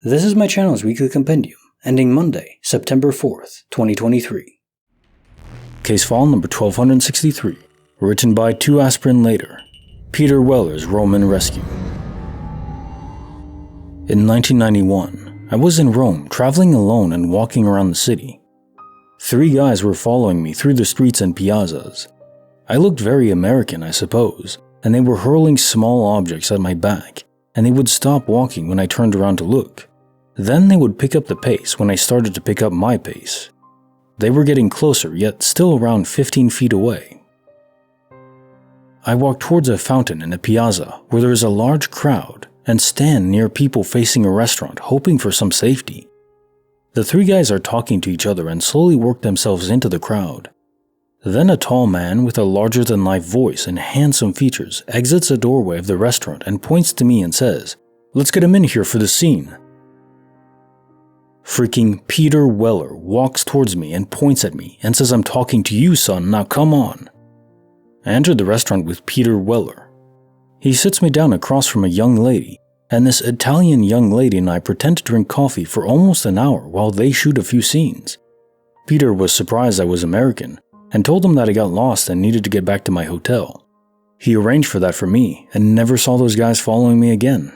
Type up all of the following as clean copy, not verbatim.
This is my channel's weekly compendium, ending Monday, September 4th, 2023. Case file number 1263, written by 2 aspirin later, Peter Weller's Roman Rescue. In 1991, I was in Rome, traveling alone and walking around the city. 3 guys were following me through the streets and piazzas. I looked very American, I suppose, and they were hurling small objects at my back, and they would stop walking when I turned around to look. Then they would pick up the pace when I started to pick up my pace. They were getting closer, yet still around 15 feet away. I walked towards a fountain in a piazza where there is a large crowd and stand near people facing a restaurant hoping for some safety. The 3 guys are talking to each other and slowly work themselves into the crowd. Then a tall man with a larger-than-life voice and handsome features exits a doorway of the restaurant and points to me and says, "Let's get him in here for the scene." Freaking Peter Weller walks towards me and points at me and says, "I'm talking to you, son, now come on." I entered the restaurant with Peter Weller. He sits me down across from a young lady, and this Italian young lady and I pretend to drink coffee for almost an hour while they shoot a few scenes. Peter was surprised I was American, and told him that I got lost and needed to get back to my hotel. He arranged for that for me, and never saw those guys following me again.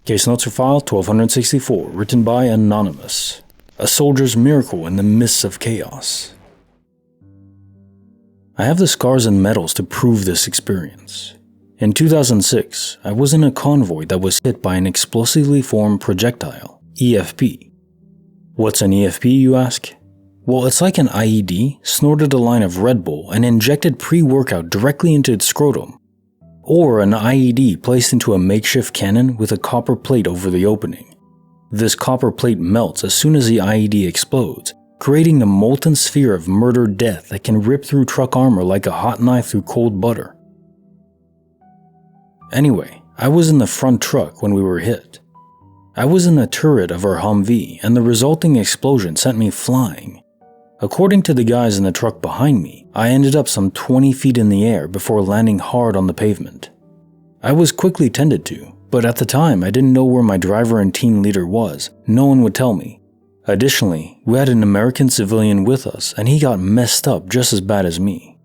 Case notes for file 1264, written by Anonymous. A soldier's miracle in the midst of chaos. I have the scars and medals to prove this experience. In 2006, I was in a convoy that was hit by an explosively formed projectile, EFP. What's an EFP, you ask? Well, it's like an IED snorted a line of Red Bull and injected pre-workout directly into its scrotum. Or an IED placed into a makeshift cannon with a copper plate over the opening. This copper plate melts as soon as the IED explodes, creating a molten sphere of murder death that can rip through truck armor like a hot knife through cold butter. Anyway, I was in the front truck when we were hit. I was in the turret of our Humvee, and the resulting explosion sent me flying. According to the guys in the truck behind me, I ended up some 20 feet in the air before landing hard on the pavement. I was quickly tended to, but at the time I didn't know where my driver and team leader was. No one would tell me. Additionally, we had an American civilian with us, and he got messed up just as bad as me.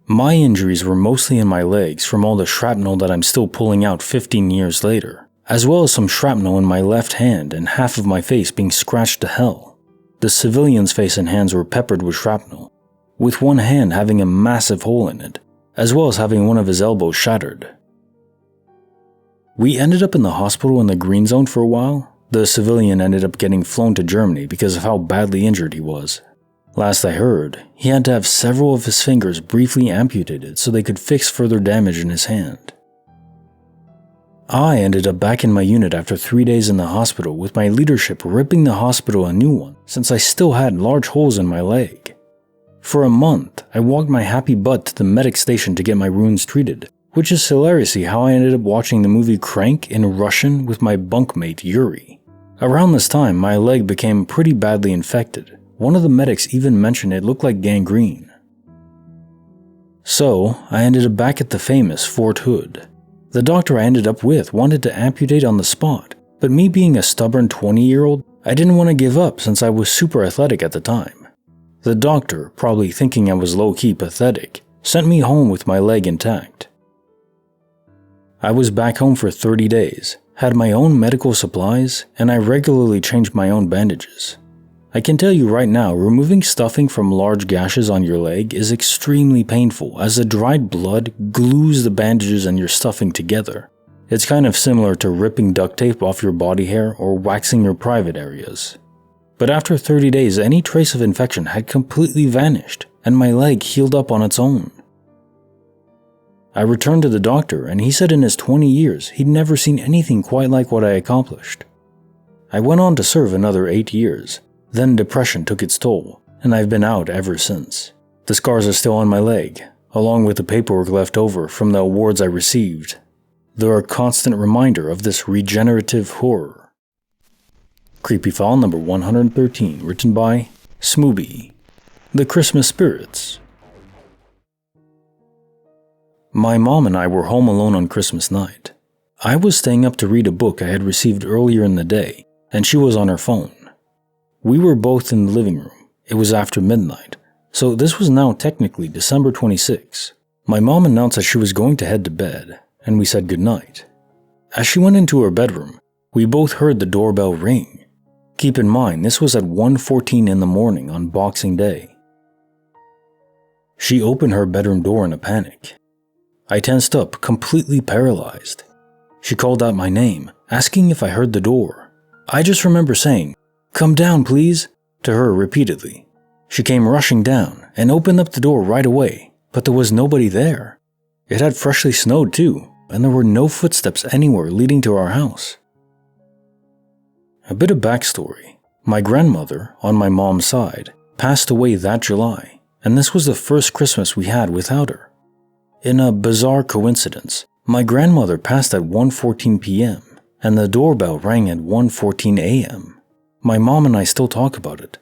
My injuries were mostly in my legs from all the shrapnel that I'm still pulling out 15 years later, as well as some shrapnel in my left hand and half of my face being scratched to hell. The civilian's face and hands were peppered with shrapnel, with one hand having a massive hole in it, as well as having one of his elbows shattered. We ended up in the hospital in the green zone for a while. The civilian ended up getting flown to Germany because of how badly injured he was. Last I heard, he had to have several of his fingers briefly amputated so they could fix further damage in his hand. I ended up back in my unit after 3 days in the hospital with my leadership ripping the hospital a new one since I still had large holes in my leg. For a month, I walked my happy butt to the medic station to get my wounds treated, which is hilariously how I ended up watching the movie Crank in Russian with my bunkmate Yuri. Around this time, my leg became pretty badly infected. One of the medics even mentioned it looked like gangrene. So, I ended up back at the famous Fort Hood. The doctor I ended up with wanted to amputate on the spot, but me being a stubborn 20-year-old, I didn't want to give up since I was super athletic at the time. The doctor, probably thinking I was low-key pathetic, sent me home with my leg intact. I was back home for 30 days, had my own medical supplies, and I regularly changed my own bandages. I can tell you right now, removing stuffing from large gashes on your leg is extremely painful as the dried blood glues the bandages and your stuffing together. It's kind of similar to ripping duct tape off your body hair or waxing your private areas. But after 30 days, any trace of infection had completely vanished, and my leg healed up on its own. I returned to the doctor, and he said in his 20 years he'd never seen anything quite like what I accomplished. I went on to serve another 8 years. Then depression took its toll, and I've been out ever since. The scars are still on my leg, along with the paperwork left over from the awards I received. They're a constant reminder of this regenerative horror. Creepy file number 113, written by Smooby. The Christmas Spirits. My mom and I were home alone on Christmas night. I was staying up to read a book I had received earlier in the day, and she was on her phone. We were both in the living room. It was after midnight, so this was now technically December 26. My mom announced that she was going to head to bed, and we said goodnight. As she went into her bedroom, we both heard the doorbell ring. Keep in mind, this was at 1:14 in the morning on Boxing Day. She opened her bedroom door in a panic. I tensed up, completely paralyzed. She called out my name, asking if I heard the door. I just remember saying, "Come down, please," to her repeatedly. She came rushing down and opened up the door right away, but there was nobody there. It had freshly snowed too, and there were no footsteps anywhere leading to our house. A bit of backstory. My grandmother, on my mom's side, passed away that July, and this was the first Christmas we had without her. In a bizarre coincidence, my grandmother passed at 1:14 p.m., and the doorbell rang at 1:14 a.m. My mom and I still talk about it.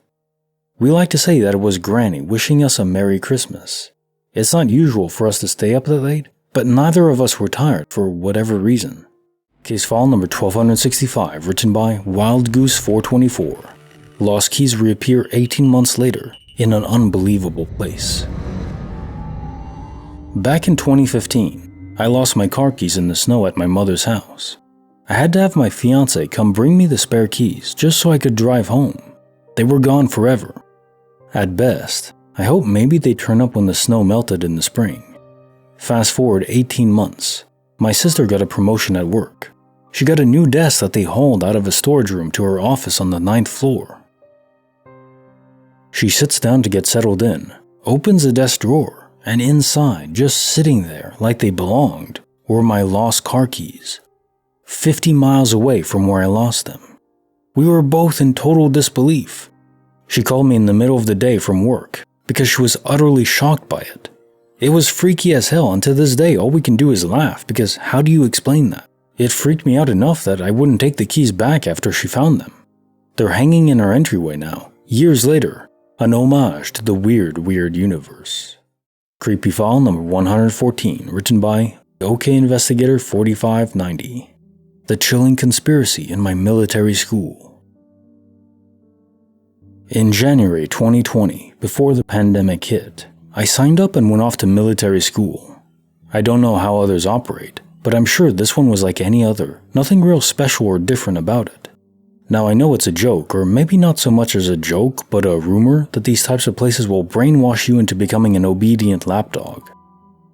We like to say that it was Granny wishing us a Merry Christmas. It's not usual for us to stay up that late, but neither of us were tired for whatever reason. Case file number 1265, written by Wild Goose 424. Lost keys reappear 18 months later in an unbelievable place. Back in 2015, I lost my car keys in the snow at my mother's house. I had to have my fiancé come bring me the spare keys just so I could drive home. They were gone forever. At best, I hope maybe they turn up when the snow melted in the spring. Fast forward 18 months, my sister got a promotion at work. She got a new desk that they hauled out of a storage room to her office on the 9th floor. She sits down to get settled in, opens the desk drawer, and inside, just sitting there like they belonged, were my lost car keys. 50 miles away from where I lost them. We were both in total disbelief. She called me in the middle of the day from work because she was utterly shocked by it. It was freaky as hell, and to this day all we can do is laugh because how do you explain that? It freaked me out enough that I wouldn't take the keys back after she found them. They're hanging in our entryway now, years later, an homage to the weird universe. Creepy file number 114, written by OK Investigator 4590. The chilling conspiracy in my military school. In January 2020, before the pandemic hit, I signed up and went off to military school. I don't know how others operate, but I'm sure this one was like any other, nothing real special or different about it. Now I know it's a joke, or maybe not so much as a joke, but a rumor that these types of places will brainwash you into becoming an obedient lapdog.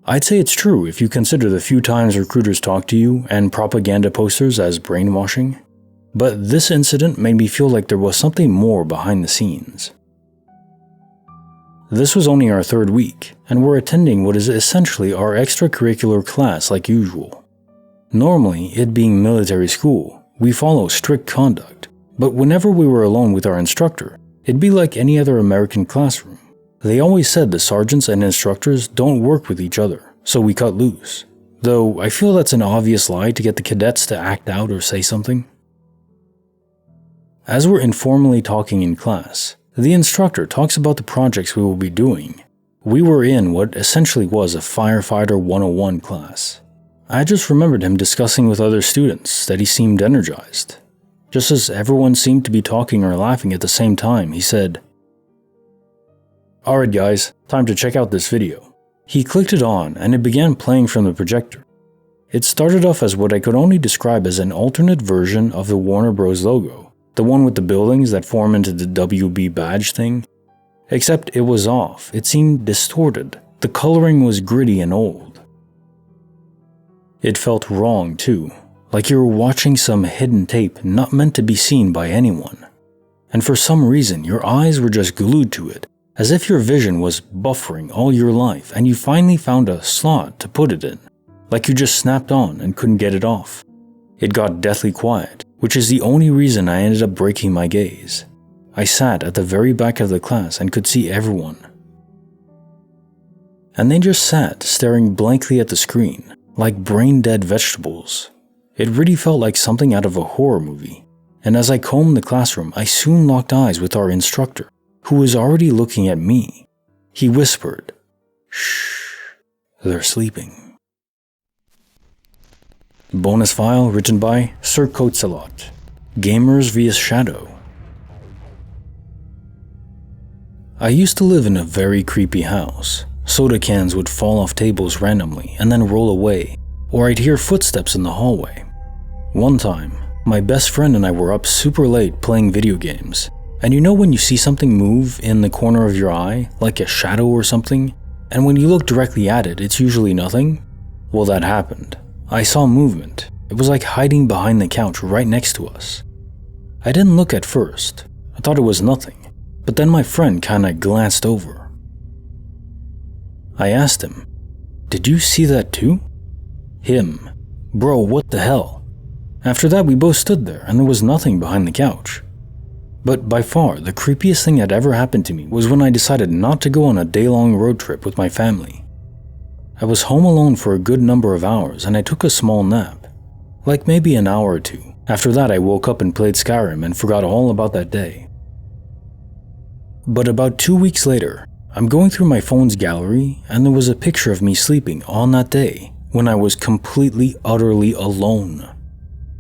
I'd say it's true if you consider the few times recruiters talk to you and propaganda posters as brainwashing. But this incident made me feel like there was something more behind the scenes. This was only our 3rd week, and we're attending what is essentially our extracurricular class like usual. Normally, it being military school, we follow strict conduct, but whenever we were alone with our instructor, it'd be like any other American classroom. They always said the sergeants and instructors don't work with each other, so we cut loose. Though I feel that's an obvious lie to get the cadets to act out or say something. As we're informally talking in class, the instructor talks about the projects we will be doing. We were in what essentially was a Firefighter 101 class. I just remembered him discussing with other students that he seemed energized. Just as everyone seemed to be talking or laughing at the same time, he said, "Alright guys, time to check out this video." He clicked it on and it began playing from the projector. It started off as what I could only describe as an alternate version of the Warner Bros. Logo, the one with the buildings that form into the WB badge thing. Except it was off, it seemed distorted, the coloring was gritty and old. It felt wrong too, like you were watching some hidden tape not meant to be seen by anyone. And for some reason your eyes were just glued to it, as if your vision was buffering all your life and you finally found a slot to put it in, like you just snapped on and couldn't get it off. It got deathly quiet, which is the only reason I ended up breaking my gaze. I sat at the very back of the class and could see everyone. And they just sat staring blankly at the screen, like brain-dead vegetables. It really felt like something out of a horror movie. And as I combed the classroom, I soon locked eyes with our instructor, who was already looking at me. He whispered, "Shh, they're sleeping." Bonus file written by Sir Coatsalot. Gamers vs Shadow. I used to live in a very creepy house. Soda cans would fall off tables randomly and then roll away, or I'd hear footsteps in the hallway. One time, my best friend and I were up super late playing video games, and you know when you see something move in the corner of your eye, like a shadow or something, and when you look directly at it, it's usually nothing? Well, that happened. I saw movement. It was like hiding behind the couch right next to us. I didn't look at first. I thought it was nothing, but then my friend kinda glanced over. I asked him, "Did you see that too?" Him, "Bro, what the hell?" After that, we both stood there and there was nothing behind the couch. But by far, the creepiest thing that ever happened to me was when I decided not to go on a day-long road trip with my family. I was home alone for a good number of hours and I took a small nap, like maybe an hour or two. After that, I woke up and played Skyrim and forgot all about that day. But about 2 weeks later, I'm going through my phone's gallery and there was a picture of me sleeping on that day when I was completely, utterly alone.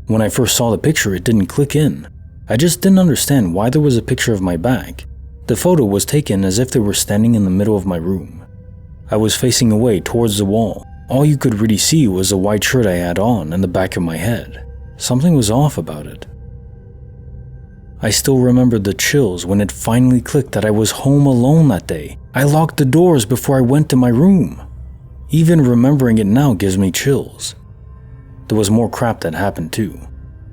When I first saw the picture, it didn't click in. I just didn't understand why there was a picture of my back. The photo was taken as if they were standing in the middle of my room. I was facing away towards the wall. All you could really see was the white shirt I had on and the back of my head. Something was off about it. I still remembered the chills when it finally clicked that I was home alone that day. I locked the doors before I went to my room. Even remembering it now gives me chills. There was more crap that happened too.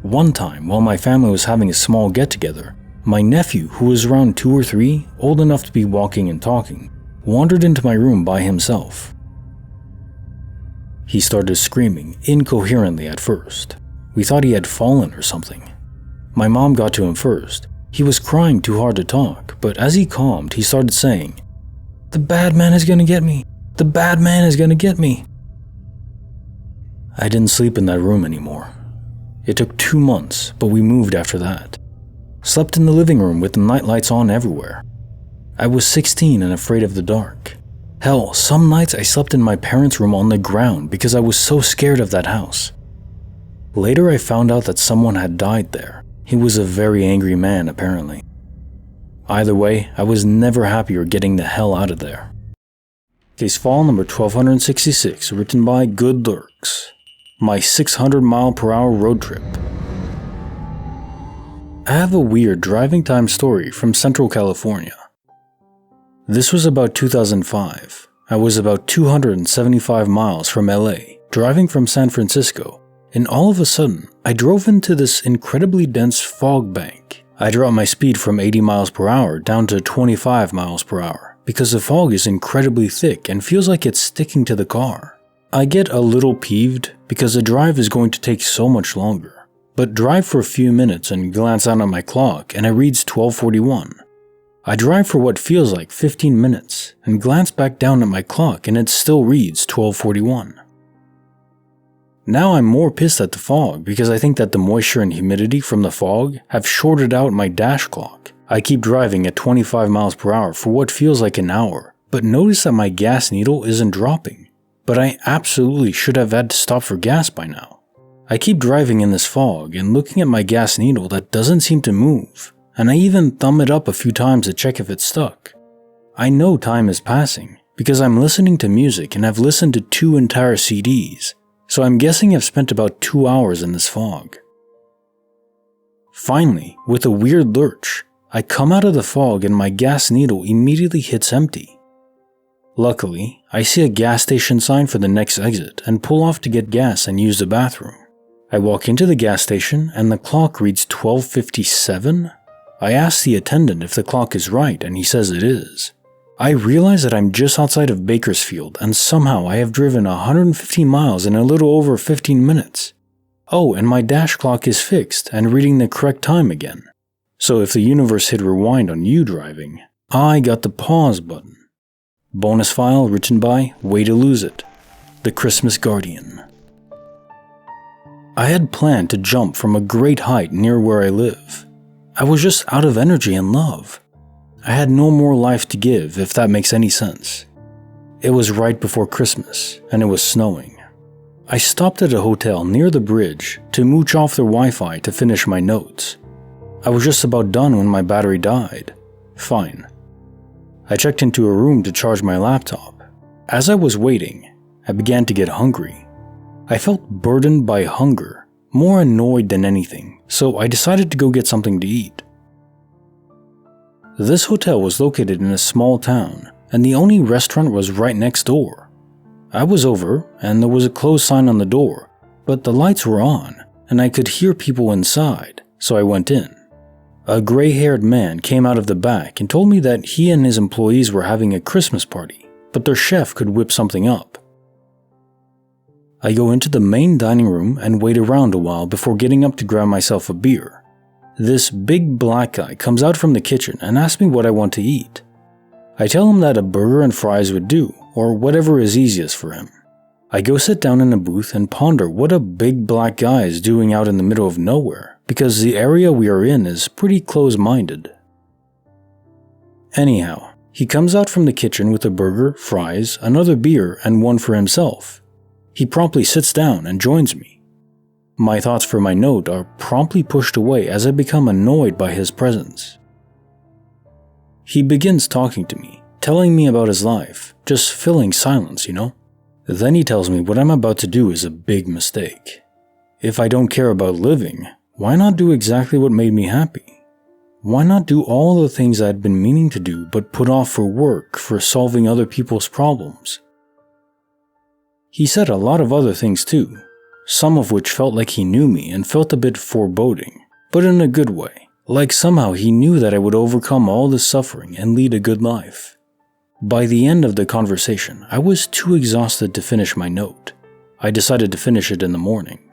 One time, while my family was having a small get-together, my nephew, who was around 2 or 3, old enough to be walking and talking, wandered into my room by himself. He started screaming incoherently at first. We thought he had fallen or something. My mom got to him first. He was crying too hard to talk, but as he calmed, he started saying, "The bad man is gonna get me. The bad man is gonna get me." I didn't sleep in that room anymore. It took 2 months, but we moved after that. Slept in the living room with the night lights on everywhere. I was 16 and afraid of the dark. Hell, some nights I slept in my parents' room on the ground because I was so scared of that house. Later I found out that someone had died there. He was a very angry man, apparently. Either way, I was never happier getting the hell out of there. Case file number 1266, written by Good Lurks. My 600-mile-per-hour road trip. I have a weird driving time story from Central California. This was about 2005. I was about 275 miles from LA, driving from San Francisco, and all of a sudden, I drove into this incredibly dense fog bank. I dropped my speed from 80 miles per hour down to 25 miles per hour because the fog is incredibly thick and feels like it's sticking to the car. I get a little peeved because the drive is going to take so much longer, but drive for a few minutes and glance down at my clock and it reads 12:41. I drive for what feels like 15 minutes and glance back down at my clock and it still reads 12:41. Now I'm more pissed at the fog because I think that the moisture and humidity from the fog have shorted out my dash clock. I keep driving at 25 miles per hour for what feels like an hour, but notice that my gas needle isn't dropping. But I absolutely should have had to stop for gas by now. I keep driving in this fog and looking at my gas needle that doesn't seem to move, and I even thumb it up a few times to check if it's stuck. I know time is passing because I'm listening to music and I've listened to 2 entire CDs, so I'm guessing I've spent about 2 hours in this fog. Finally, with a weird lurch, I come out of the fog and my gas needle immediately hits empty. Luckily, I see a gas station sign for the next exit and pull off to get gas and use the bathroom. I walk into the gas station and the clock reads 12:57. I ask the attendant if the clock is right and he says it is. I realize that I'm just outside of Bakersfield and somehow I have driven 115 miles in a little over 15 minutes. Oh, and my dash clock is fixed and reading the correct time again. So if the universe hit rewind on you driving, I got the pause button. Bonus file written by Way to Lose It, The Christmas Guardian. I had planned to jump from a great height near where I live. I was just out of energy and love. I had no more life to give, if that makes any sense. It was right before Christmas, and it was snowing. I stopped at a hotel near the bridge to mooch off their Wi-Fi to finish my notes. I was just about done when my battery died. Fine. I checked into a room to charge my laptop. As I was waiting, I began to get hungry. I felt burdened by hunger, more annoyed than anything, so I decided to go get something to eat. This hotel was located in a small town, and the only restaurant was right next door. I was over, and there was a closed sign on the door, but the lights were on, and I could hear people inside, so I went in. A gray-haired man came out of the back and told me that he and his employees were having a Christmas party, but their chef could whip something up. I go into the main dining room and wait around a while before getting up to grab myself a beer. This big black guy comes out from the kitchen and asks me what I want to eat. I tell him that a burger and fries would do, or whatever is easiest for him. I go sit down in a booth and ponder what a big black guy is doing out in the middle of nowhere, because the area we are in is pretty close-minded. Anyhow, he comes out from the kitchen with a burger, fries, another beer, and one for himself. He promptly sits down and joins me. My thoughts for my note are promptly pushed away as I become annoyed by his presence. He begins talking to me, telling me about his life, just filling silence, Then he tells me what I'm about to do is a big mistake. If I don't care about living, why not do exactly what made me happy? Why not do all the things I had been meaning to do but put off for work, for solving other people's problems? He said a lot of other things too, some of which felt like he knew me and felt a bit foreboding, but in a good way, like somehow he knew that I would overcome all this suffering and lead a good life. By the end of the conversation, I was too exhausted to finish my note. I decided to finish it in the morning.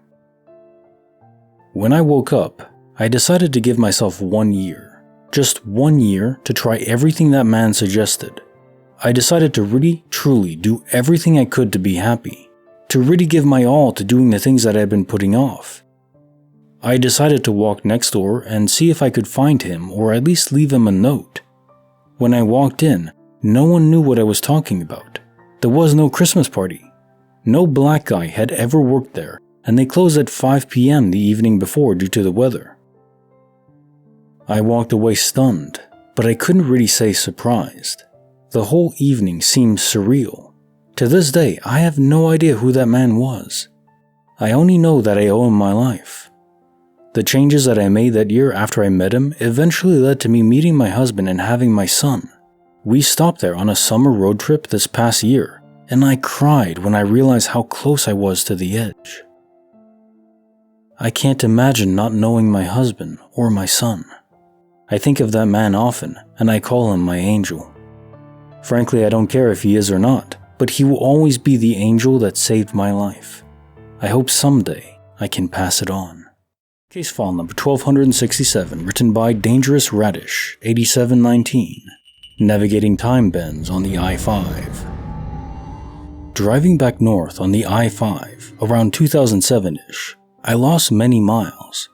When I woke up, I decided to give myself 1 year. Just 1 year to try everything that man suggested. I decided to really, truly do everything I could to be happy. To really give my all to doing the things that I had been putting off. I decided to walk next door and see if I could find him or at least leave him a note. When I walked in, no one knew what I was talking about. There was no Christmas party. No black guy had ever worked there, and they closed at 5 p.m. the evening before due to the weather. I walked away stunned, but I couldn't really say surprised. The whole evening seemed surreal. To this day, I have no idea who that man was. I only know that I owe him my life. The changes that I made that year after I met him eventually led to me meeting my husband and having my son. We stopped there on a summer road trip this past year, and I cried when I realized how close I was to the edge. I can't imagine not knowing my husband or my son. I think of that man often, and I call him my angel. Frankly, I don't care if he is or not, but he will always be the angel that saved my life. I hope someday I can pass it on. Case file number 1267, written by Dangerous Radish, 8719. Navigating time bends on the I-5. Driving back north on the I-5, around 2007-ish, I lost many miles.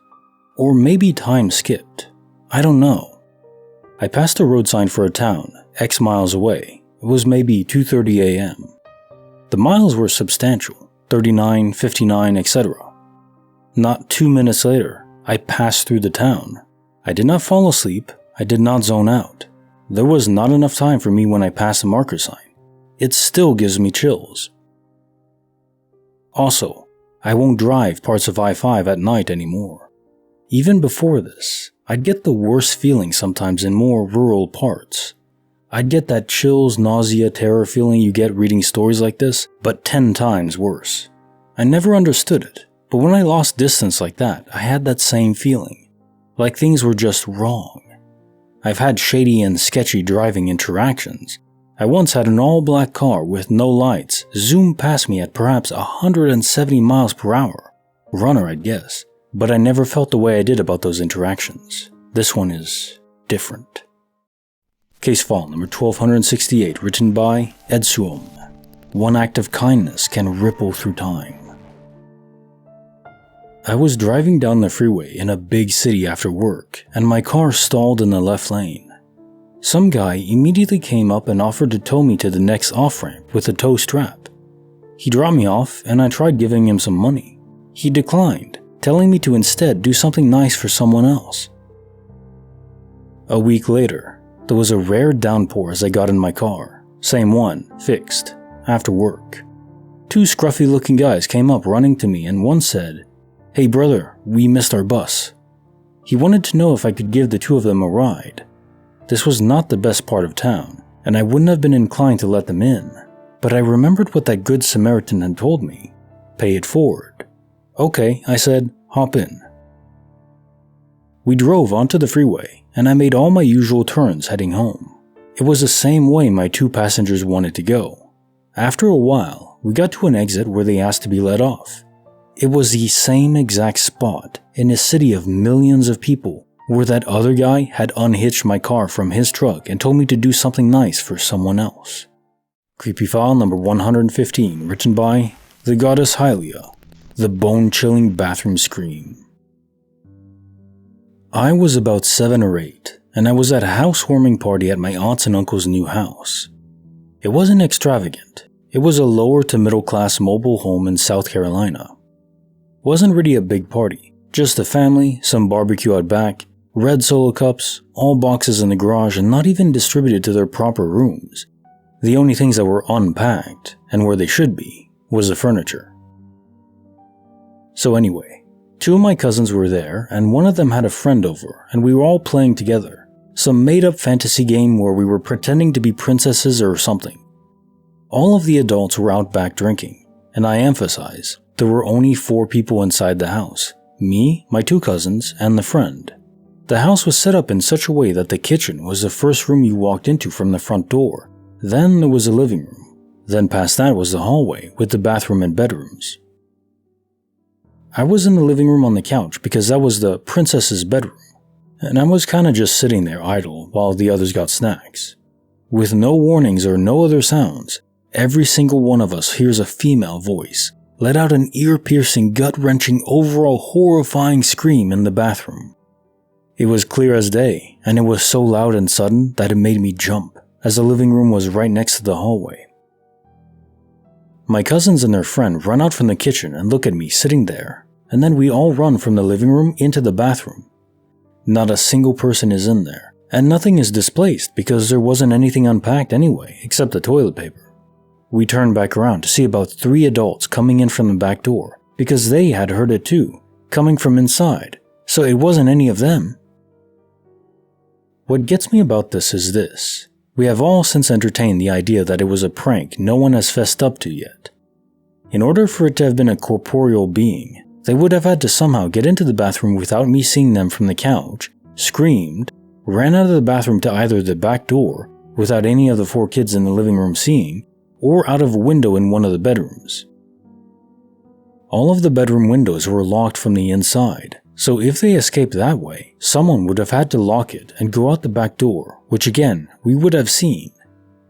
Or maybe time skipped. I don't know. I passed a road sign for a town, X miles away. It was maybe 2:30 a.m. The miles were substantial, 39, 59, etc. Not 2 minutes later, I passed through the town. I did not fall asleep, I did not zone out. There was not enough time for me when I passed the marker sign. It still gives me chills. Also, I won't drive parts of I-5 at night anymore. Even before this, I'd get the worst feeling sometimes in more rural parts. I'd get that chills, nausea, terror feeling you get reading stories like this, but 10 times worse. I never understood it, but when I lost distance like that, I had that same feeling. Like things were just wrong. I've had shady and sketchy driving interactions. I once had an all-black car with no lights zoom past me at perhaps 170 miles per hour. Runner, I'd guess. But I never felt the way I did about those interactions. This one is different. Case file number 1268, written by Edsuom. One act of kindness can ripple through time. I was driving down the freeway in a big city after work, and my car stalled in the left lane. Some guy immediately came up and offered to tow me to the next off-ramp with a tow strap. He dropped me off and I tried giving him some money. He declined, telling me to instead do something nice for someone else. A week later, there was a rare downpour as I got in my car. Same one, fixed, after work. 2 scruffy-looking guys came up running to me and one said, "Hey brother, we missed our bus." He wanted to know if I could give the 2 of them a ride. This was not the best part of town, and I wouldn't have been inclined to let them in. But I remembered what that good Samaritan had told me. Pay it forward. "Okay," I said, "hop in." We drove onto the freeway, and I made all my usual turns heading home. It was the same way my 2 passengers wanted to go. After a while, we got to an exit where they asked to be let off. It was the same exact spot in a city of millions of people where that other guy had unhitched my car from his truck and told me to do something nice for someone else. Creepy file number 115, written by the goddess Hylia, the bone-chilling bathroom scream. I was about 7 or 8, and I was at a housewarming party at my aunt's and uncle's new house. It wasn't extravagant. It was a lower to middle class mobile home in South Carolina. Wasn't really a big party, just a family, some barbecue out back, red Solo cups, all boxes in the garage and not even distributed to their proper rooms. The only things that were unpacked, and where they should be, was the furniture. So anyway, 2 of my cousins were there and one of them had a friend over and we were all playing together. Some made-up fantasy game where we were pretending to be princesses or something. All of the adults were out back drinking, and I emphasize, there were only 4 people inside the house. Me, my 2 cousins, and the friend. The house was set up in such a way that the kitchen was the first room you walked into from the front door. Then there was a living room. Then past that was the hallway with the bathroom and bedrooms. I was in the living room on the couch because that was the princess's bedroom, and I was kinda just sitting there idle while the others got snacks. With no warnings or no other sounds, every single one of us hears a female voice let out an ear-piercing, gut-wrenching, overall horrifying scream in the bathroom. It was clear as day, and it was so loud and sudden that it made me jump, as the living room was right next to the hallway. My cousins and their friend run out from the kitchen and look at me sitting there, and then we all run from the living room into the bathroom. Not a single person is in there, and nothing is displaced because there wasn't anything unpacked anyway, except the toilet paper. We turned back around to see about 3 adults coming in from the back door, because they had heard it too, coming from inside, so it wasn't any of them. What gets me about this is this. We have all since entertained the idea that it was a prank no one has fessed up to yet. In order for it to have been a corporeal being, they would have had to somehow get into the bathroom without me seeing them from the couch, screamed, ran out of the bathroom to either the back door, without any of the 4 kids in the living room seeing, or out of a window in one of the bedrooms. All of the bedroom windows were locked from the inside, so if they escaped that way, someone would have had to lock it and go out the back door, which again, we would have seen.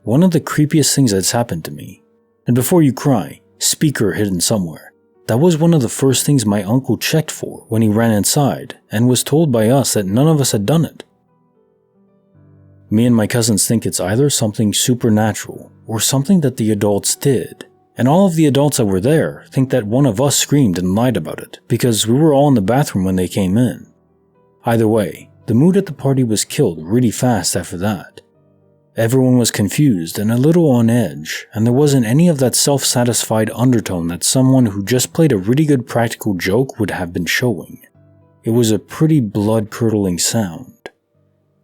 One of the creepiest things that's happened to me. And before you cry, speaker hidden somewhere. That was one of the first things my uncle checked for when he ran inside and was told by us that none of us had done it. Me and my cousins think it's either something supernatural or something that the adults did, and all of the adults that were there think that one of us screamed and lied about it because we were all in the bathroom when they came in. Either way, the mood at the party was killed really fast after that. Everyone was confused and a little on edge, and there wasn't any of that self-satisfied undertone that someone who just played a really good practical joke would have been showing. It was a pretty blood-curdling sound.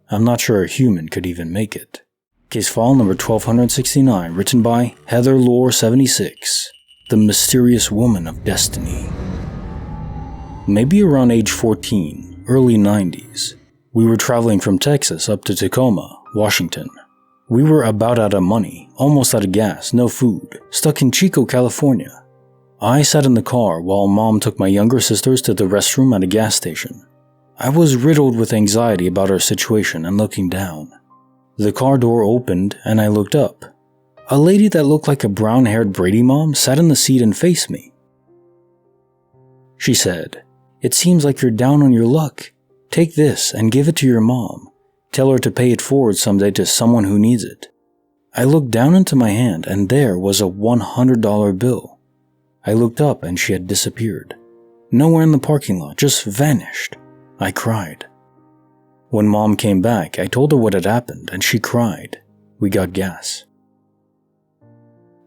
I'm not sure a human could even make it. Case file number 1269, written by Heather Lore 76, The Mysterious Woman of Destiny. Maybe around age 14, early 90s, we were traveling from Texas up to Tacoma, Washington. We were about out of money, almost out of gas, no food, stuck in Chico, California. I sat in the car while Mom took my younger sisters to the restroom at a gas station. I was riddled with anxiety about our situation and looking down. The car door opened and I looked up. A lady that looked like a brown-haired Brady mom sat in the seat and faced me. She said, "It seems like you're down on your luck. Take this and give it to your mom. Tell her to pay it forward someday to someone who needs it." I looked down into my hand and there was a $100 bill. I looked up and she had disappeared. Nowhere in the parking lot, just vanished. I cried. When Mom came back, I told her what had happened and she cried. We got gas.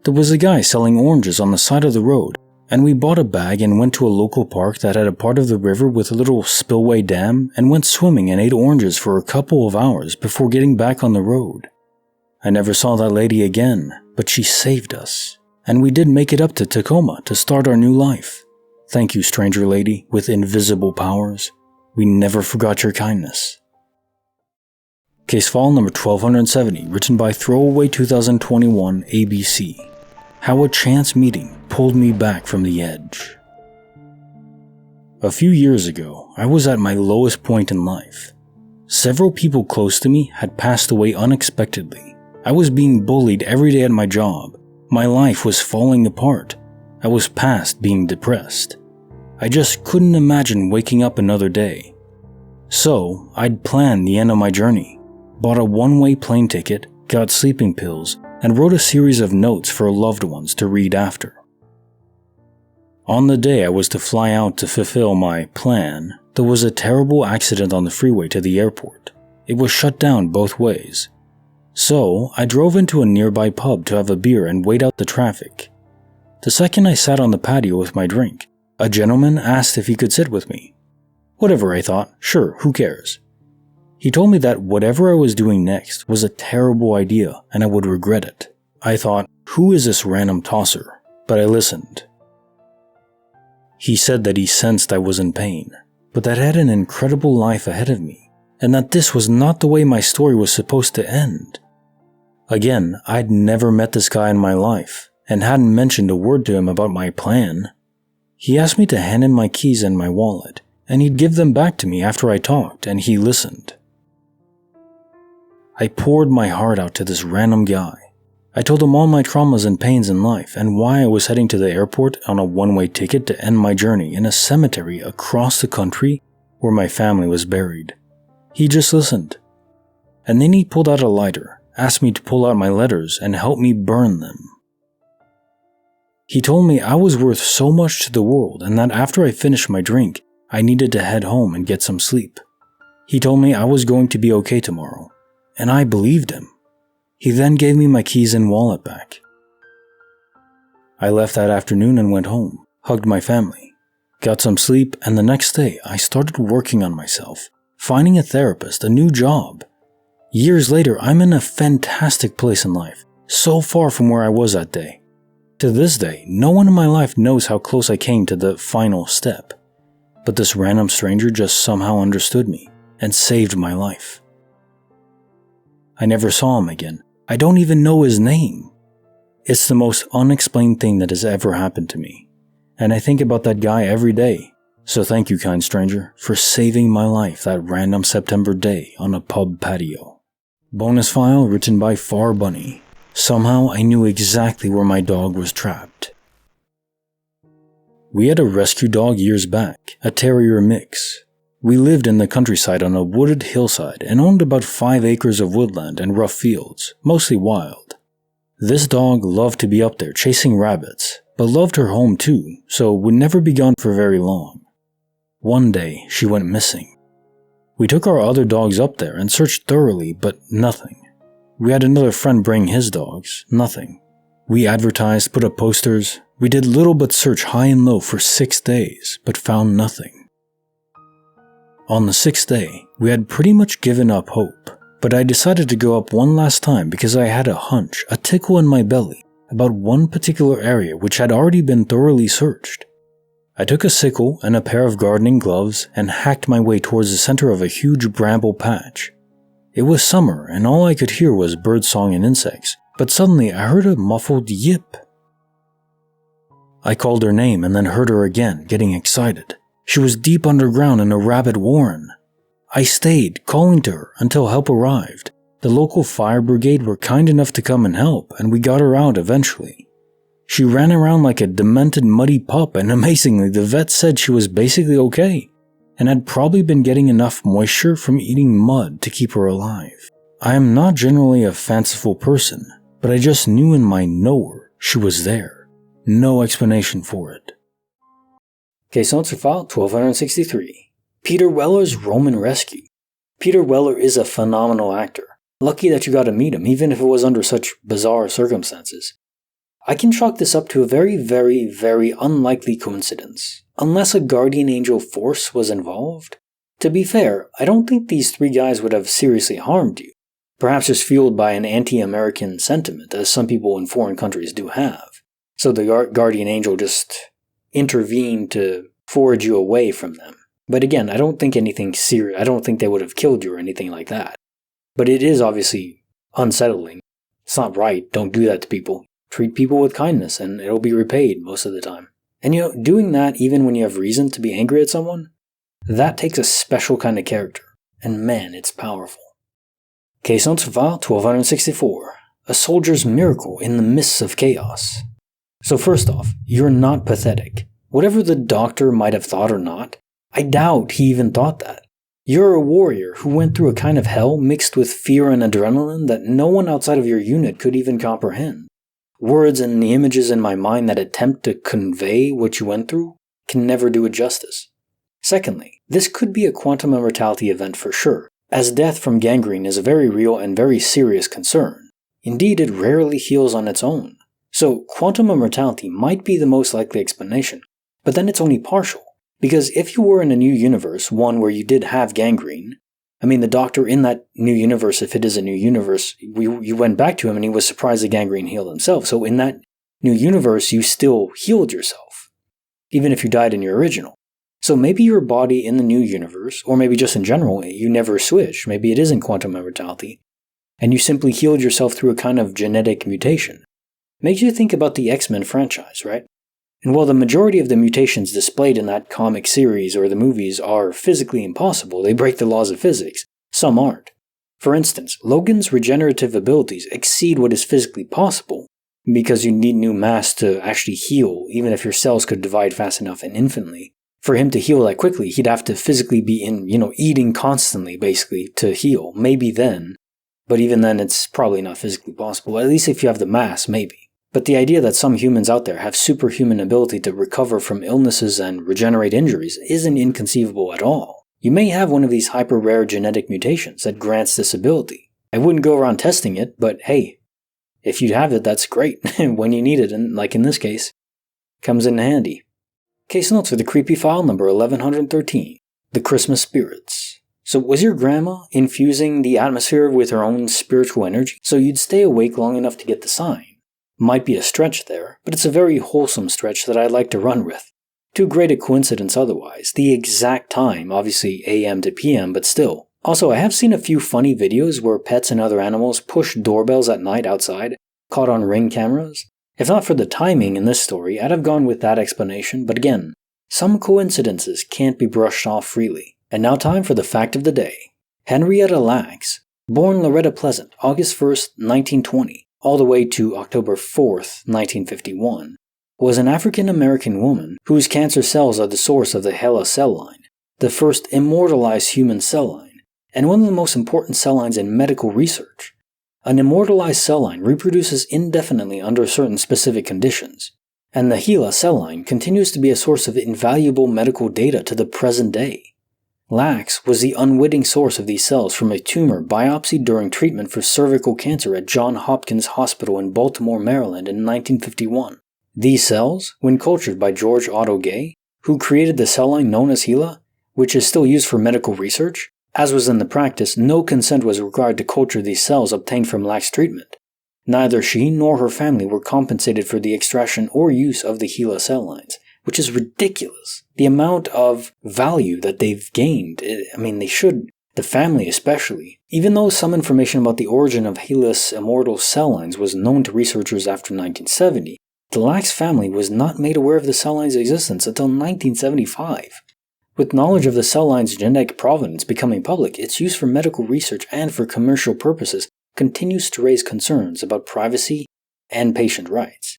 There was a guy selling oranges on the side of the road, and we bought a bag and went to a local park that had a part of the river with a little spillway dam and went swimming and ate oranges for a couple of hours before getting back on the road. I never saw that lady again, but she saved us, and we did make it up to Tacoma to start our new life. Thank you, stranger lady with invisible powers. We never forgot your kindness. Case file number 1270, written by Throwaway 2021 ABC. How a chance meeting pulled me back from the edge. A few years ago, I was at my lowest point in life. Several people close to me had passed away unexpectedly. I was being bullied every day at my job. My life was falling apart. I was past being depressed. I just couldn't imagine waking up another day. So, I'd planned the end of my journey, bought a one-way plane ticket, got sleeping pills, and wrote a series of notes for loved ones to read after. On the day I was to fly out to fulfill my plan, there was a terrible accident on the freeway to the airport. It was shut down both ways. So, I drove into a nearby pub to have a beer and wait out the traffic. The second I sat on the patio with my drink, a gentleman asked if he could sit with me. Whatever, I thought, sure, who cares? He told me that whatever I was doing next was a terrible idea and I would regret it. I thought, who is this random tosser? But I listened. He said that he sensed I was in pain, but that I had an incredible life ahead of me, and that this was not the way my story was supposed to end. Again, I'd never met this guy in my life, and hadn't mentioned a word to him about my plan. He asked me to hand him my keys and my wallet, and he'd give them back to me after I talked, and he listened. I poured my heart out to this random guy. I told him all my traumas and pains in life and why I was heading to the airport on a one-way ticket to end my journey in a cemetery across the country where my family was buried. He just listened. And then he pulled out a lighter, asked me to pull out my letters and help me burn them. He told me I was worth so much to the world and that after I finished my drink, I needed to head home and get some sleep. He told me I was going to be okay tomorrow, and I believed him. He then gave me my keys and wallet back. I left that afternoon and went home, hugged my family, got some sleep, and the next day I started working on myself, finding a therapist, a new job. Years later, I'm in a fantastic place in life, so far from where I was that day. To this day, no one in my life knows how close I came to the final step, but this random stranger just somehow understood me and saved my life. I never saw him again. I don't even know his name. It's the most unexplained thing that has ever happened to me, and I think about that guy every day. So thank you, kind stranger, for saving my life that random September day on a pub patio. Bonus file written by Far Bunny. Somehow I knew exactly where my dog was trapped. We had a rescue dog years back, a terrier mix. We lived in the countryside on a wooded hillside and owned about 5 acres of woodland and rough fields, mostly wild. This dog loved to be up there chasing rabbits, but loved her home too, so would never be gone for very long. One day, she went missing. We took our other dogs up there and searched thoroughly, but nothing. We had another friend bring his dogs, nothing. We advertised, put up posters. We did little but search high and low for 6 days, but found nothing. On the 6th day, we had pretty much given up hope, but I decided to go up one last time because I had a hunch, a tickle in my belly, about one particular area which had already been thoroughly searched. I took a sickle and a pair of gardening gloves and hacked my way towards the center of a huge bramble patch. It was summer and all I could hear was birdsong and insects, but suddenly I heard a muffled yip. I called her name and then heard her again, getting excited. She was deep underground in a rabbit warren. I stayed, calling to her, until help arrived. The local fire brigade were kind enough to come and help, and we got her out eventually. She ran around like a demented muddy pup, and amazingly, the vet said she was basically okay, and had probably been getting enough moisture from eating mud to keep her alive. I am not generally a fanciful person, but I just knew in my knower she was there. No explanation for it. Case notes for file 1263. Peter Weller's Roman Rescue. Peter Weller is a phenomenal actor. Lucky that you got to meet him, even if it was under such bizarre circumstances. I can chalk this up to a very, very, very unlikely coincidence, unless a guardian angel force was involved. To be fair, I don't think these three guys would have seriously harmed you, perhaps just fueled by an anti-American sentiment, as some people in foreign countries do have. So the guardian angel just intervened to forward you away from them. But again, I don't think anything serious. I don't think they would have killed you or anything like that. But it is obviously unsettling. It's not right. Don't do that to people. Treat people with kindness and it'll be repaid most of the time. And doing that even when you have reason to be angry at someone, that takes a special kind of character. And man, it's powerful. Case notes for file 1264. A soldier's miracle in the midst of chaos. So first off, you're not pathetic. Whatever the doctor might have thought or not, I doubt he even thought that. You're a warrior who went through a kind of hell mixed with fear and adrenaline that no one outside of your unit could even comprehend. Words and the images in my mind that attempt to convey what you went through can never do it justice. Secondly, this could be a quantum immortality event for sure, as death from gangrene is a very real and very serious concern. Indeed, it rarely heals on its own. So, quantum immortality might be the most likely explanation, but then it's only partial. Because if you were in a new universe, one where you did have gangrene, the doctor in that new universe, if it is a new universe, you went back to him and he was surprised the gangrene healed himself. So in that new universe, you still healed yourself, even if you died in your original. So maybe your body in the new universe, or maybe just in general, you never switch. Maybe it isn't quantum immortality, and you simply healed yourself through a kind of genetic mutation. Makes you think about the X-Men franchise, right? And while the majority of the mutations displayed in that comic series or the movies are physically impossible, they break the laws of physics, some aren't. For instance, Logan's regenerative abilities exceed what is physically possible, because you need new mass to actually heal, even if your cells could divide fast enough and infinitely. For him to heal that quickly, he'd have to physically be eating constantly, basically, to heal. Maybe then. But even then, it's probably not physically possible. At least if you have the mass, maybe. But the idea that some humans out there have superhuman ability to recover from illnesses and regenerate injuries isn't inconceivable at all. You may have one of these hyper-rare genetic mutations that grants this ability. I wouldn't go around testing it, but hey, if you have it, that's great. When you need it, and like in this case, comes in handy. Case notes for the creepy file number 1113, The Christmas Spirits. So was your grandma infusing the atmosphere with her own spiritual energy so you'd stay awake long enough to get the sign? Might be a stretch there, but it's a very wholesome stretch that I'd like to run with. Too great a coincidence otherwise. The exact time, obviously AM to PM, but still. Also, I have seen a few funny videos where pets and other animals push doorbells at night outside, caught on Ring cameras. If not for the timing in this story, I'd have gone with that explanation, but again, some coincidences can't be brushed off freely. And now time for the fact of the day. Henrietta Lacks, born Loretta Pleasant, August 1st, 1920, all the way to October 4th, 1951, was an African-American woman whose cancer cells are the source of the HeLa cell line, the first immortalized human cell line, and one of the most important cell lines in medical research. An immortalized cell line reproduces indefinitely under certain specific conditions, and the HeLa cell line continues to be a source of invaluable medical data to the present day. Lacks was the unwitting source of these cells from a tumor biopsied during treatment for cervical cancer at Johns Hopkins Hospital in Baltimore, Maryland in 1951. These cells, when cultured by George Otto Gay, who created the cell line known as HeLa, which is still used for medical research, as was in the practice, no consent was required to culture these cells obtained from Lacks' treatment. Neither she nor her family were compensated for the extraction or use of the HeLa cell lines, which is ridiculous. The amount of value that they've gained, they should, the family especially. Even though some information about the origin of HeLa's immortal cell lines was known to researchers after 1970, the Lacks family was not made aware of the cell line's existence until 1975. With knowledge of the cell line's genetic provenance becoming public, its use for medical research and for commercial purposes continues to raise concerns about privacy and patient rights.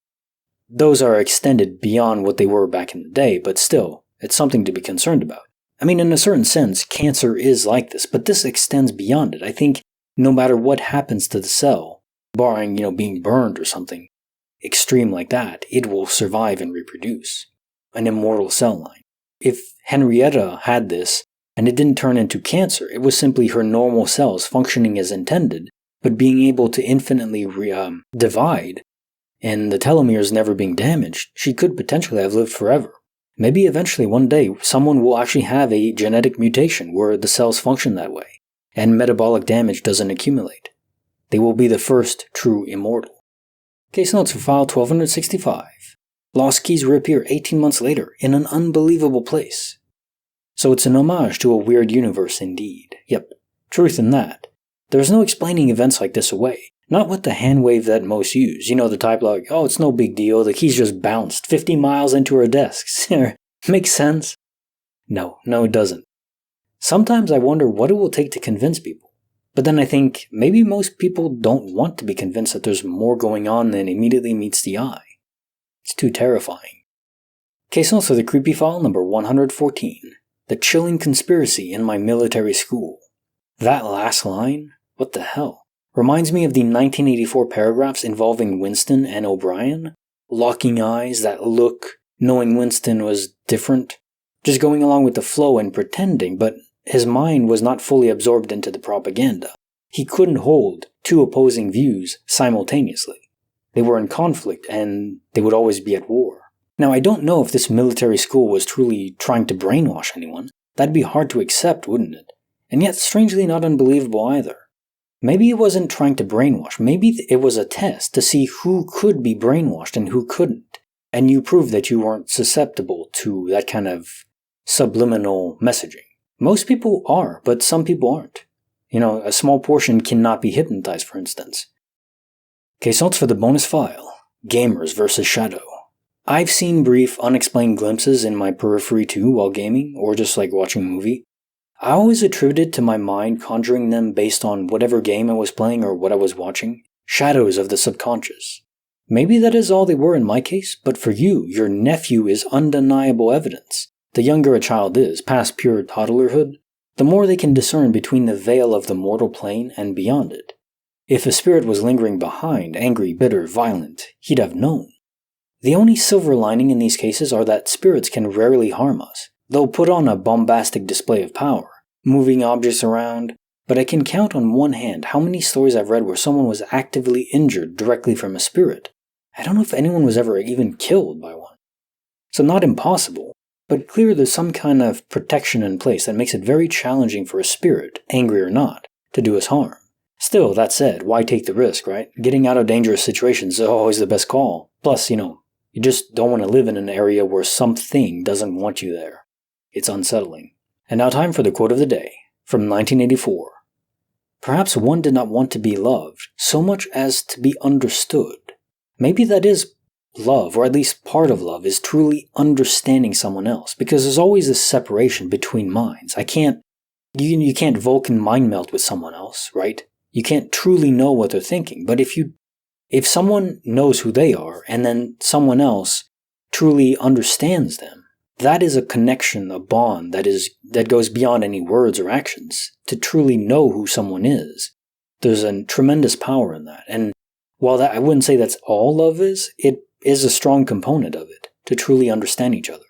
Those are extended beyond what they were back in the day, but still, it's something to be concerned about. In a certain sense, cancer is like this, but this extends beyond it. I think no matter what happens to the cell, barring, being burned or something, extreme like that, it will survive and reproduce. An immortal cell line. If Henrietta had this, and it didn't turn into cancer, it was simply her normal cells functioning as intended, but being able to infinitely divide, and the telomeres never being damaged, she could potentially have lived forever. Maybe eventually one day someone will actually have a genetic mutation where the cells function that way, and metabolic damage doesn't accumulate. They will be the first true immortal. Case notes for file 1265. Lost keys reappear 18 months later in an unbelievable place. So it's an homage to a weird universe indeed. Yep, truth in that. There's no explaining events like this away. Not with the hand wave that most use. You know, the type like, oh, it's no big deal, the keys just bounced 50 miles into her desk. Makes sense? No, it doesn't. Sometimes I wonder what it will take to convince people. But then I think maybe most people don't want to be convinced that there's more going on than immediately meets the eye. It's too terrifying. Case notes for the creepy file number 114. The chilling conspiracy in my military school. That last line? What the hell? Reminds me of the 1984 paragraphs involving Winston and O'Brien. Locking eyes, that look, knowing Winston was different. Just going along with the flow and pretending, but his mind was not fully absorbed into the propaganda. He couldn't hold two opposing views simultaneously. They were in conflict, and they would always be at war. Now, I don't know if this military school was truly trying to brainwash anyone. That'd be hard to accept, wouldn't it? And yet, strangely not unbelievable either. Maybe it wasn't trying to brainwash. Maybe it was a test to see who could be brainwashed and who couldn't. And you proved that you weren't susceptible to that kind of subliminal messaging. Most people are, but some people aren't. You know, a small portion cannot be hypnotized, for instance. Case notes for the bonus file. Gamers versus Shadow. I've seen brief, unexplained glimpses in my periphery too while gaming, or just like watching a movie. I always attributed to my mind conjuring them based on whatever game I was playing or what I was watching. Shadows of the subconscious. Maybe that is all they were in my case, but for you, your nephew is undeniable evidence. The younger a child is, past pure toddlerhood, the more they can discern between the veil of the mortal plane and beyond it. If a spirit was lingering behind, angry, bitter, violent, he'd have known. The only silver lining in these cases are that spirits can rarely harm us. They'll put on a bombastic display of power, moving objects around, but I can count on one hand how many stories I've read where someone was actively injured directly from a spirit. I don't know if anyone was ever even killed by one. So not impossible, but clear there's some kind of protection in place that makes it very challenging for a spirit, angry or not, to do us harm. Still, that said, why take the risk, right? Getting out of dangerous situations is always the best call. Plus, you just don't want to live in an area where something doesn't want you there. It's unsettling. And now time for the quote of the day, from 1984. Perhaps one did not want to be loved so much as to be understood. Maybe that is love, or at least part of love, is truly understanding someone else, because there's always this separation between minds. You can't Vulcan mind melt with someone else, right? You can't truly know what they're thinking, but if someone knows who they are, and then someone else truly understands them, that is a connection, a bond that goes beyond any words or actions. To truly know who someone is, there's a tremendous power in that. And while I wouldn't say that's all love is, it is a strong component of it, to truly understand each other.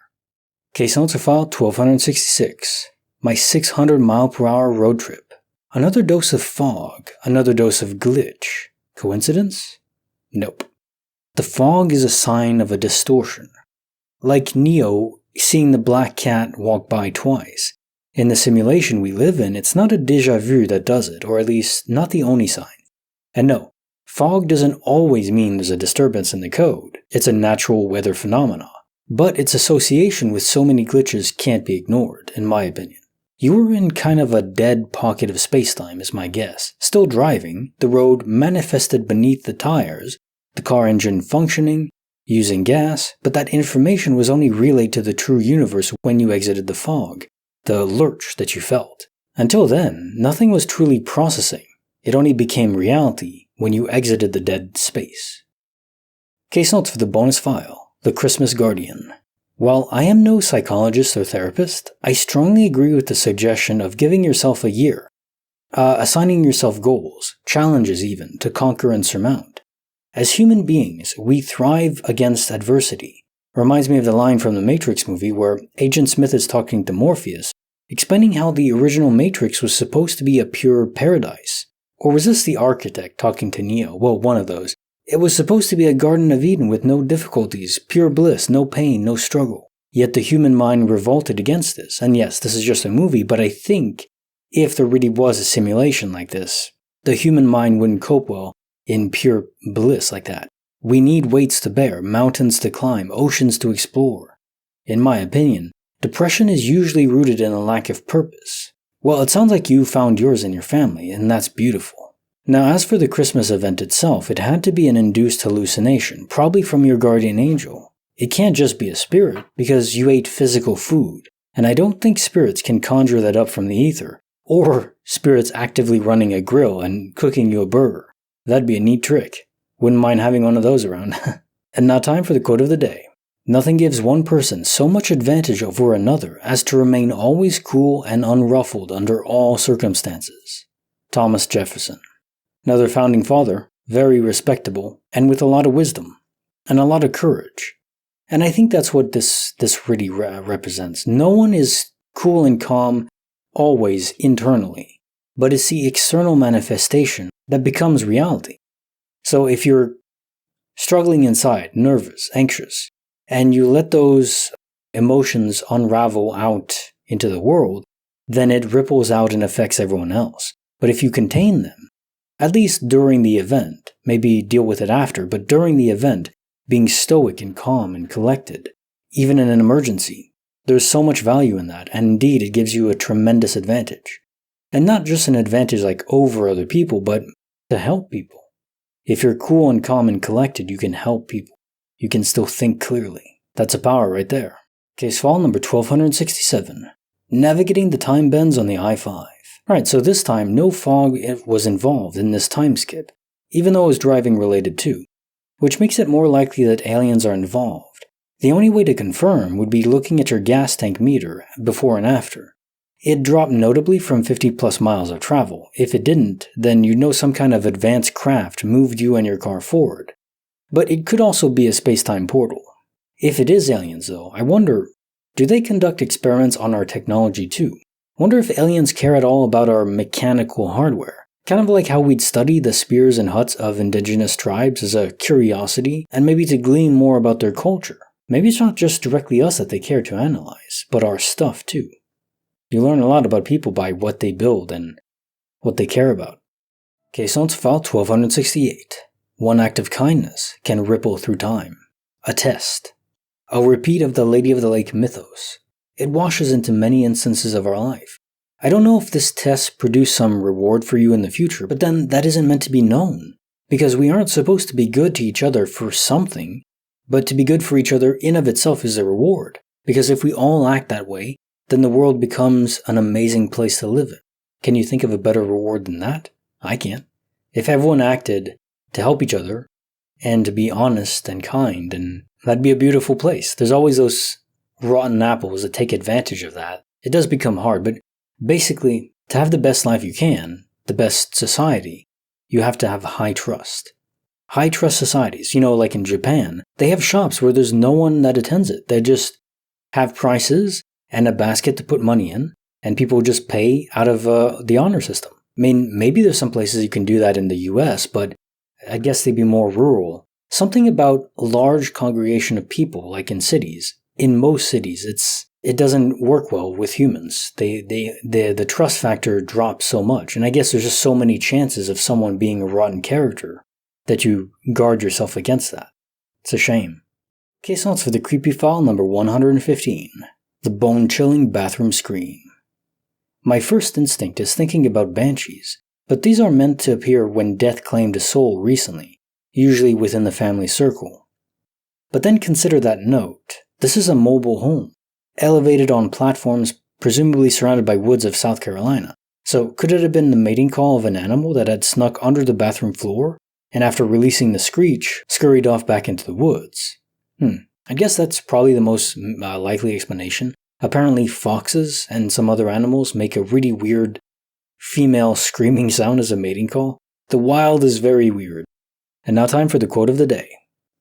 Case notes are file 1266. My 600-mile-per-hour road trip. Another dose of fog, another dose of glitch. Coincidence? Nope. The fog is a sign of a distortion. Like Neo seeing the black cat walk by twice. In the simulation we live in, it's not a déjà vu that does it, or at least not the only sign. And no, fog doesn't always mean there's a disturbance in the code. It's a natural weather phenomena. But its association with so many glitches can't be ignored, in my opinion. You were in kind of a dead pocket of spacetime is my guess. Still driving, the road manifested beneath the tires, the car engine functioning, using gas, but that information was only relayed to the true universe when you exited the fog, the lurch that you felt. Until then, nothing was truly processing. It only became reality when you exited the dead space. Case notes for the bonus file, The Christmas Guardian. While I am no psychologist or therapist, I strongly agree with the suggestion of giving yourself a year, assigning yourself goals, challenges even, to conquer and surmount. As human beings, we thrive against adversity. Reminds me of the line from the Matrix movie where Agent Smith is talking to Morpheus, explaining how the original Matrix was supposed to be a pure paradise. Or was this the architect talking to Neo? Well, one of those. It was supposed to be a Garden of Eden with no difficulties, pure bliss, no pain, no struggle. Yet the human mind revolted against this. And yes, this is just a movie, but I think if there really was a simulation like this, the human mind wouldn't cope well in pure bliss like that. We need weights to bear, mountains to climb, oceans to explore. In my opinion, depression is usually rooted in a lack of purpose. Well, it sounds like you found yours in your family, and that's beautiful. Now, as for the Christmas event itself, it had to be an induced hallucination, probably from your guardian angel. It can't just be a spirit, because you ate physical food, and I don't think spirits can conjure that up from the ether, or spirits actively running a grill and cooking you a burger. That'd be a neat trick. Wouldn't mind having one of those around. And now time for the quote of the day. Nothing gives one person so much advantage over another as to remain always cool and unruffled under all circumstances. Thomas Jefferson. Another founding father, very respectable, and with a lot of wisdom, and a lot of courage. And I think that's what this really represents. No one is cool and calm always internally, but it's the external manifestation that becomes reality. So if you're struggling inside, nervous, anxious, and you let those emotions unravel out into the world, then it ripples out and affects everyone else. But if you contain them, at least during the event, maybe deal with it after, but during the event, being stoic and calm and collected, even in an emergency, there's so much value in that, and indeed it gives you a tremendous advantage. And not just an advantage like over other people, but to help people. If you're cool and calm and collected, you can help people. You can still think clearly. That's a power right there. Case file number 1267. Navigating the time bends on the I-5. Alright, so this time no fog was involved in this time skip, even though it was driving related too, which makes it more likely that aliens are involved. The only way to confirm would be looking at your gas tank meter before and after. It dropped notably from 50 plus miles of travel. If it didn't, then you'd know some kind of advanced craft moved you and your car forward. But it could also be a space-time portal. If it is aliens though, I wonder, do they conduct experiments on our technology too? Wonder if aliens care at all about our mechanical hardware. Kind of like how we'd study the spears and huts of indigenous tribes as a curiosity, and maybe to glean more about their culture. Maybe it's not just directly us that they care to analyze, but our stuff too. You learn a lot about people by what they build and what they care about. Case on file 1268. One act of kindness can ripple through time. A test. A repeat of the Lady of the Lake mythos. It washes into many instances of our life. I don't know if this test produced some reward for you in the future, but then that isn't meant to be known. Because we aren't supposed to be good to each other for something, but to be good for each other in of itself is a reward. Because if we all act that way, then the world becomes an amazing place to live in. Can you think of a better reward than that? I can't. If everyone acted to help each other and to be honest and kind, then that'd be a beautiful place. There's always those rotten apples that take advantage of that. It does become hard, but basically, to have the best life you can, the best society, you have to have high trust. High trust societies, like in Japan, they have shops where there's no one that attends it. They just have prices and a basket to put money in, and people just pay out of the honor system. I mean, maybe there's some places you can do that in the US, but I guess they'd be more rural. Something about a large congregation of people, like in cities. In most cities, it doesn't work well with humans. The trust factor drops so much, and I guess there's just so many chances of someone being a rotten character that you guard yourself against that. It's a shame. Case notes for the creepy file number 115. The bone-chilling bathroom scream. My first instinct is thinking about banshees, but these are meant to appear when death claimed a soul recently, usually within the family circle. But then consider that note. This is a mobile home, elevated on platforms presumably surrounded by woods of South Carolina. So could it have been the mating call of an animal that had snuck under the bathroom floor, and after releasing the screech, scurried off back into the woods? I guess that's probably the most likely explanation. Apparently foxes and some other animals make a really weird female screaming sound as a mating call. The wild is very weird. And now time for the quote of the day.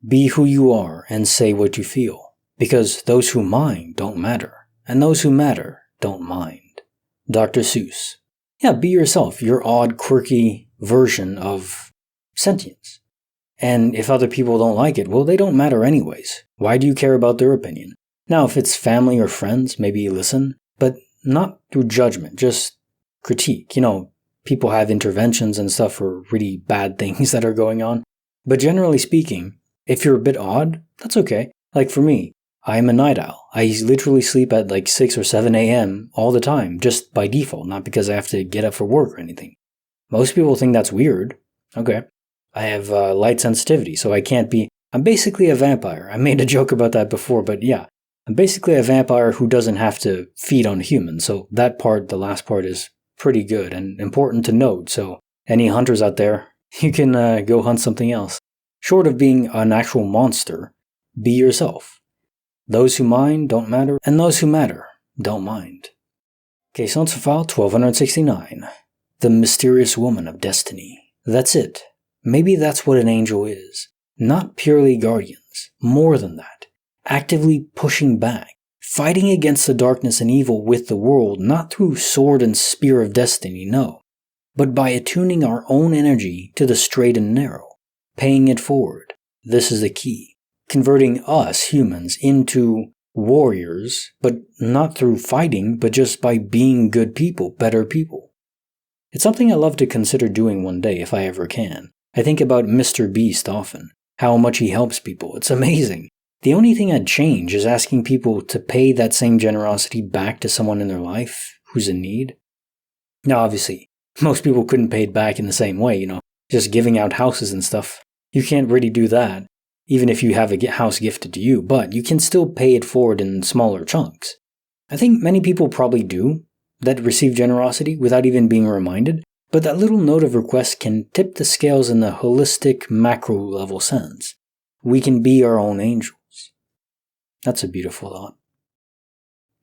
Be who you are and say what you feel, because those who mind don't matter, and those who matter don't mind. Dr. Seuss. Yeah, be yourself, your odd, quirky version of sentience. And if other people don't like it, well, they don't matter anyways. Why do you care about their opinion? Now, if it's family or friends, maybe you listen, but not through judgment, just critique. People have interventions and stuff for really bad things that are going on. But generally speaking, if you're a bit odd, that's okay. Like for me, I'm a night owl. I literally sleep at like 6 or 7 a.m. all the time, just by default, not because I have to get up for work or anything. Most people think that's weird. Okay. I have light sensitivity, so I'm basically a vampire. I made a joke about that before, but yeah. I'm basically a vampire who doesn't have to feed on humans, so that part, the last part, is pretty good and important to note, so any hunters out there, you can go hunt something else. Short of being an actual monster, be yourself. Those who mind don't matter, and those who matter don't mind. Case on file 1269. The Mysterious Woman of Destiny. That's it. Maybe that's what an angel is. Not purely guardians. More than that. Actively pushing back. Fighting against the darkness and evil with the world, not through sword and spear of destiny, no. But by attuning our own energy to the straight and narrow. Paying it forward. This is the key. Converting us humans into warriors, but not through fighting, but just by being good people, better people. It's something I love to consider doing one day if I ever can. I think about Mr. Beast often, how much he helps people. It's amazing. The only thing I'd change is asking people to pay that same generosity back to someone in their life who's in need. Now, obviously, most people couldn't pay it back in the same way, just giving out houses and stuff. You can't really do that, even if you have a house gifted to you, but you can still pay it forward in smaller chunks. I think many people probably do that receive generosity without even being reminded, but that little note of request can tip the scales in the holistic, macro-level sense. We can be our own angels. That's a beautiful thought.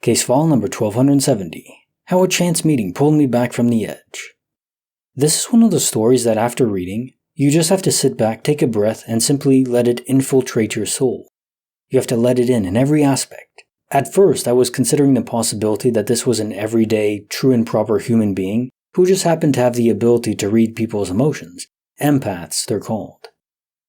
Case file number 1270. How a chance meeting pulled me back from the edge. This is one of the stories that after reading, you just have to sit back, take a breath, and simply let it infiltrate your soul. You have to let it in every aspect. At first, I was considering the possibility that this was an everyday, true and proper human being who just happened to have the ability to read people's emotions. Empaths, they're called.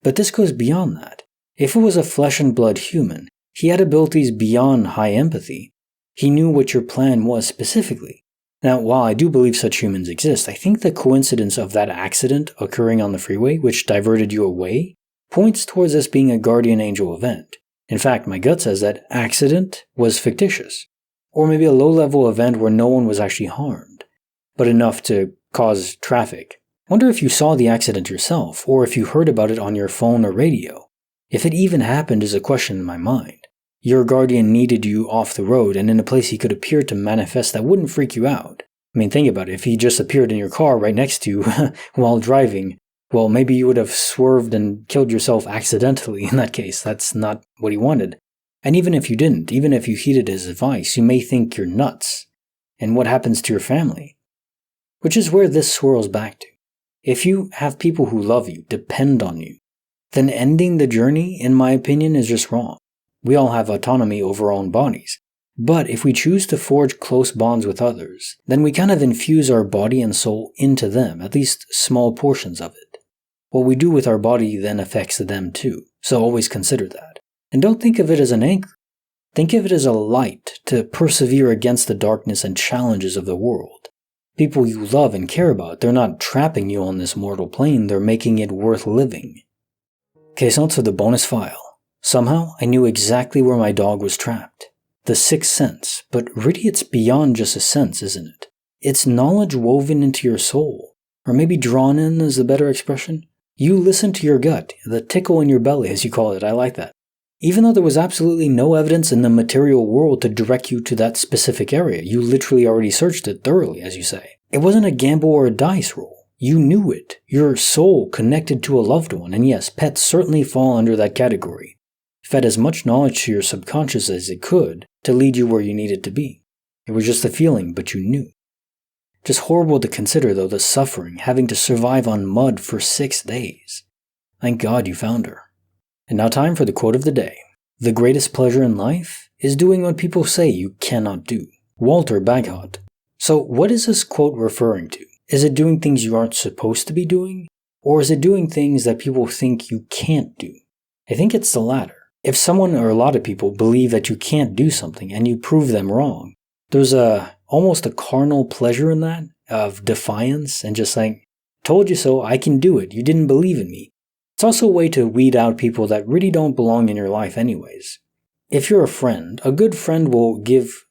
But this goes beyond that. If it was a flesh and blood human, he had abilities beyond high empathy. He knew what your plan was specifically. Now, while I do believe such humans exist, I think the coincidence of that accident occurring on the freeway, which diverted you away, points towards this being a guardian angel event. In fact, my gut says that accident was fictitious. Or maybe a low-level event where no one was actually harmed, but enough to cause traffic. Wonder if you saw the accident yourself, or if you heard about it on your phone or radio. If it even happened is a question in my mind. Your guardian needed you off the road and in a place he could appear to manifest that wouldn't freak you out. I mean, think about it. If he just appeared in your car right next to you while driving, well, maybe you would have swerved and killed yourself accidentally in that case. That's not what he wanted. And even if you didn't, even if you heeded his advice, you may think you're nuts. And what happens to your family? Which is where this swirls back to. If you have people who love you, depend on you, then ending the journey, in my opinion, is just wrong. We all have autonomy over our own bodies. But if we choose to forge close bonds with others, then we kind of infuse our body and soul into them, at least small portions of it. What we do with our body then affects them too, so always consider that. And don't think of it as an anchor. Think of it as a light to persevere against the darkness and challenges of the world. People you love and care about, they're not trapping you on this mortal plane, they're making it worth living. Okay, so on to the bonus file. Somehow, I knew exactly where my dog was trapped. The sixth sense, but really it's beyond just a sense, isn't it? It's knowledge woven into your soul, or maybe drawn in is the better expression. You listen to your gut, the tickle in your belly as you call it, I like that. Even though there was absolutely no evidence in the material world to direct you to that specific area, you literally already searched it thoroughly, as you say. It wasn't a gamble or a dice roll. You knew it. Your soul connected to a loved one, and yes, pets certainly fall under that category. Fed as much knowledge to your subconscious as it could to lead you where you needed to be. It was just a feeling, but you knew. Just horrible to consider, though, the suffering, having to survive on mud for 6 days. Thank God you found her. And now time for the quote of the day. The greatest pleasure in life is doing what people say you cannot do. Walter Bagehot. So what is this quote referring to? Is it doing things you aren't supposed to be doing? Or is it doing things that people think you can't do? I think it's the latter. If someone or a lot of people believe that you can't do something and you prove them wrong, there's almost a carnal pleasure in that, of defiance and just saying, told you so, I can do it, you didn't believe in me. It's also a way to weed out people that really don't belong in your life anyways. If you're a friend, a good friend will give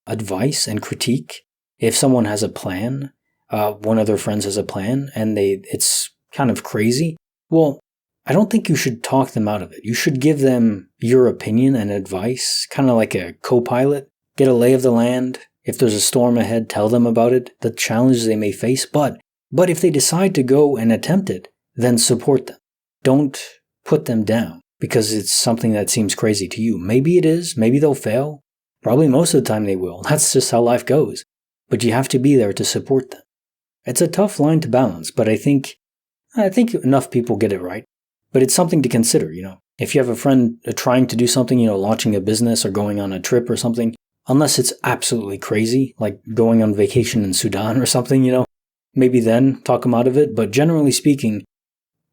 advice and critique. If someone has a plan, one of their friends has a plan, and it's kind of crazy, well, I don't think you should talk them out of it. You should give them your opinion and advice, kind of like a co-pilot. Get a lay of the land. If there's a storm ahead, tell them about it, the challenges they may face. But if they decide to go and attempt it, then support them. Don't put them down because it's something that seems crazy to you. Maybe it is. Maybe they'll fail. Probably most of the time they will. That's just how life goes. But you have to be there to support them. It's a tough line to balance, but I think enough people get it right. But it's something to consider, If you have a friend trying to do something, launching a business or going on a trip or something, unless it's absolutely crazy, like going on vacation in Sudan or something, maybe then talk them out of it. But generally speaking,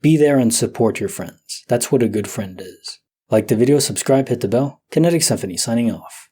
be there and support your friends. That's what a good friend is. Like the video, subscribe, hit the bell. Kinetic Symphony signing off.